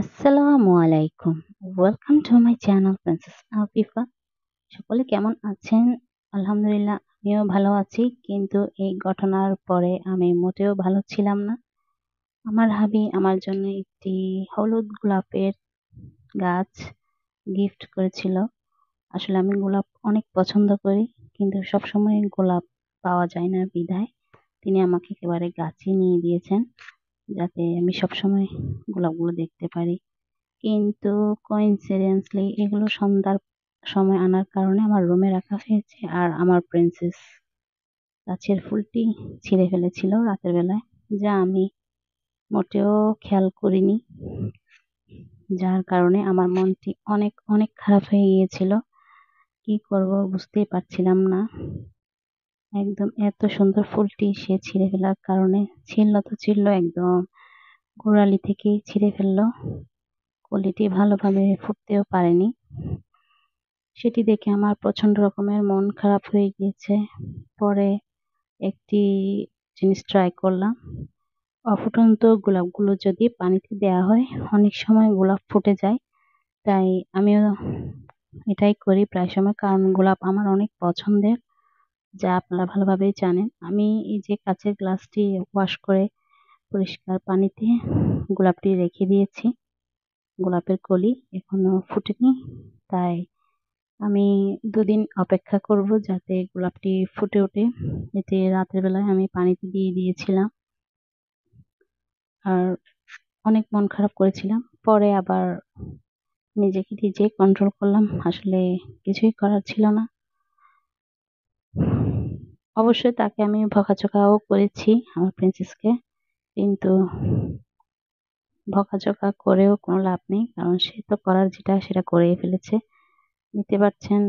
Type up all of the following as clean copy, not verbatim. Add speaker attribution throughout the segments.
Speaker 1: আসসালামু আলাইকুম। Welcome to my channel princess Afifa. সকলে কেমন আছেন? আলহামদুলিল্লাহ আমিও ভালো আছি। কিন্তু এই ঘটনার পরে আমি মোটেও ভালো ছিলাম না। আমার হাবি আমার জন্য একটি হলুদ গোলাপের গাছ গিফট করেছিল। আসলে আমি গোলাপ অনেক পছন্দ করি, কিন্তু সবসময় গোলাপ পাওয়া যায় না বিধায় তিনি আমাকে একেবারে গাছই নিয়ে দিয়েছেন, যাতে আমি সবসময় গোলাপগুলো দেখতে পারি। কিন্তু কোইন্সিডেন্টলি এগুলো সন্ধ্যার সময় আনার কারণে আমার রুমে রাখা হয়েছে, আর আমার প্রিন্সেস গাছের ফুলটি ছিঁড়ে ফেলেছিল রাতের বেলায়, যা আমি মোটেও খেয়াল করিনি। যার কারণে আমার মনটি অনেক অনেক খারাপ হয়ে গিয়েছিল। কি করব বুঝতেই পারছিলাম না। একদম এত সুন্দর ফুলটি সে ছিঁড়ে ফেলার কারণে, ছিঁড়ল তো ছিঁড়ল, একদম গোড়ালি থেকেই ছিঁড়ে ফেললো। কলিটি ভালোভাবে ফুটতেও পারেনি। সেটি দেখে আমার প্রচন্ড রকমের মন খারাপ হয়ে গিয়েছে। পরে একটি জিনিস ট্রাই করলাম। অফুটন্ত গোলাপগুলো যদি পানিতে দেওয়া হয়, অনেক সময় গোলাপ ফুটে যায়। তাই আমিও এটাই করি প্রায় সময়, কারণ গোলাপ আমার অনেক পছন্দের, যা আপনারা ভালোভাবেই জানেন। আমি এই যে কাঁচের গ্লাসটি ওয়াশ করে পরিষ্কার পানিতে গোলাপটি রেখে দিয়েছি। গোলাপের কলি এখনো ফুটেনি, তাই আমি ২ দিন অপেক্ষা করব যাতে গোলাপটি ফুটে ওঠে। এতে রাতের বেলায় আমি পানিতে দিয়ে দিয়েছিলাম। আর অনেক মন খারাপ করেছিলাম। পরে আবার নিজেকে নিজে কন্ট্রোল করলাম। আসলে কিছুই করার ছিল না। অবশ্যই তাকে আমি বকাঝকাও করেছি, আমার প্রিন্সেসকে। কিন্তু বকাঝকা করেও কোনো লাভ নেই। কারণ সে তো করার যেটা সেটা করেই ফেলেছে। দেখতে পাচ্ছেন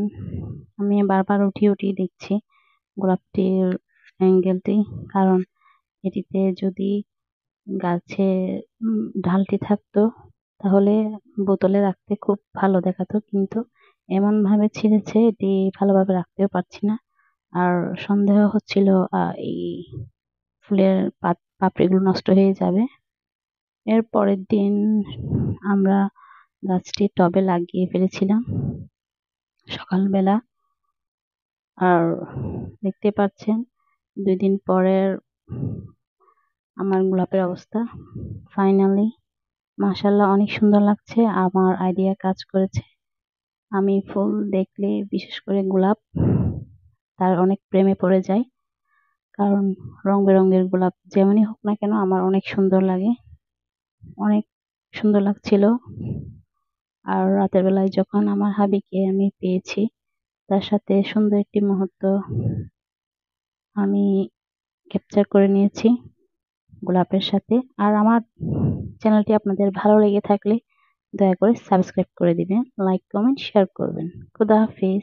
Speaker 1: আমি বারবার উঠিয়ে উঠিয়ে দেখছি গোলাপটির অ্যাঙ্গেলটি, কারণ এটিতে যদি গাছে ডালটি থাকতো তাহলে বোতলে রাখতে খুব ভালো দেখাতো, কিন্তু এমন ভাবে ছিঁড়েছে এটি ভালোভাবে রাখতেও পারছি না। আর সন্দেহ হচ্ছিল এই ফুলের পাপড়িগুলো নষ্ট হয়ে যাবে। এর পরের দিন আমরা গাছটি টবে লাগিয়ে ফেলেছিলাম সকালবেলা। আর দেখতে পাচ্ছেন ২ দিন পরের আমার গোলাপের অবস্থা। ফাইনালি মাশাআল্লাহ অনেক সুন্দর লাগছে। আমার আইডিয়া কাজ করেছে। আমি ফুল দেখলে, বিশেষ করে গোলাপ, তার অনেক প্রেমে পড়ে যাই। কারণ রং-বেরঙের গোলাপ যেমনই হোক না কেন আমার অনেক সুন্দর লাগে। অনেক সুন্দর লাগছিল। আর রাতের বেলায় যখন আমার হাবিকে আমি পেয়েছি, তার সাথে সুন্দর একটি মুহূর্ত আমি ক্যাপচার করে নিয়েছি গোলাপের সাথে। আর আমার চ্যানেলটি আপনাদের ভালো লেগে থাকলে দয়া করে সাবস্ক্রাইব করে দিবেন, লাইক, কমেন্ট, শেয়ার করবেন। খোদা হাফেজ।